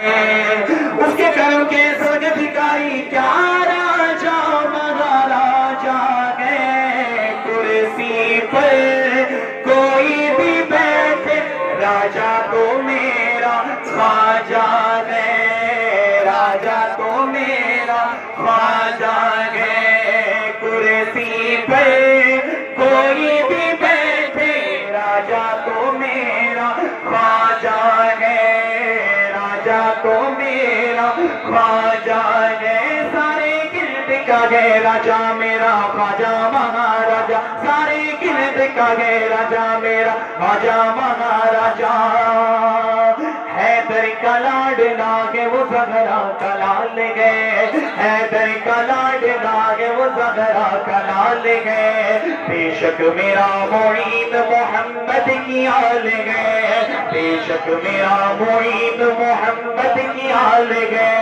اس کے کرم کے سوگ بھکاری کیا راجا مہاراجا ہے کرسی پر کوئی بھی بیٹھے راجا تو میرا خواجہ ہے راجا تو میرا خواجہ ہے کرسی پر کوئی بھی بیٹھے راجا تو میرا خواجہ ہے راجا تو میرا خواجہ ہے سارے گرد کا ہے راجا میرا خواجہ مہاراجا سارے گرد کا ہے راجا میرا خواجہ مہاراجا حیدر کا لاڈلا ہے وہ زہرا کا لال ہے حیدر کا لاڈلا ہے وہ زہرا کا لال ہے بے شک میرا معید محمد کی آل ہے بے شک میرا معید محمد کی آل ہے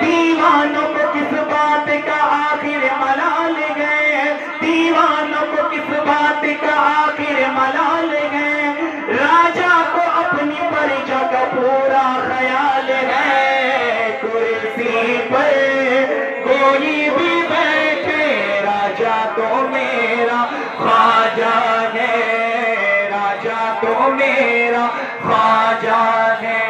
دیوانوں کو کس بات کا آخر ملال ہے دیوانوں کو کس بات کا آخر ملال ہے راجا کو اپنی پرجا کا پورا خیال ہے کرسی پر کوئی بھی بیٹھے راجا تو میرا خواجہ ہے راجا تو میرا خواجہ ہے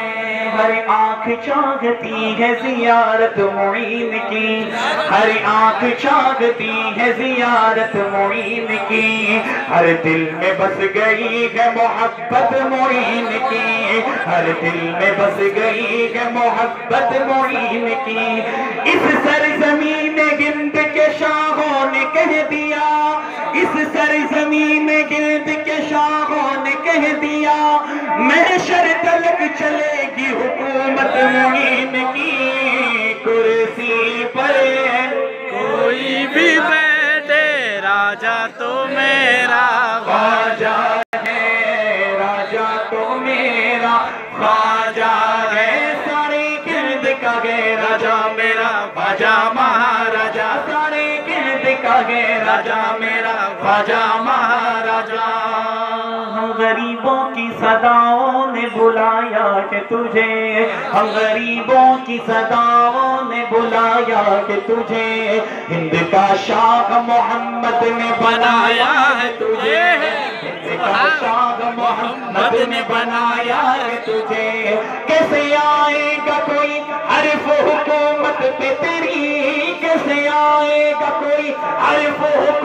ہر آنکھ چاہتی ہے زیارت معین کی ہر آنکھ چاہتی ہے زیارت معین کی ہر دل میں بس گئی ہے محبت معین کی ہر دل میں بس گئی ہے محبت معین کی اس سرزمین گرد کے شاہوں نے کہہ دیا اس سرزمین گرد کے شاہوں نے کہہ دیا محشر تلک چلے گی حکومت معین کی کرسی پر کوئی بھی بیٹھے راجا تو میرا خواجہ ہے راجا تو میرا خواجہ ہے سارے گرد کا ہے راجا میرا خواجہ مہاراجا سارے گرد کا ہے راجا میرا خواجہ مہاراجا ہم غریبوں کی صداؤں نے بلایا کہ تجھے ہم غریبوں کی صداؤں نے بلایا کہ تجھے ہند کا شاہ محمد نے بنایا ہے تجھے ہند کا شاہ محمد نے بنایا ہے تجھے کیسے آئے گا کوئی حرف حکومت پہ تیری کیسے آئے گا کوئی حرف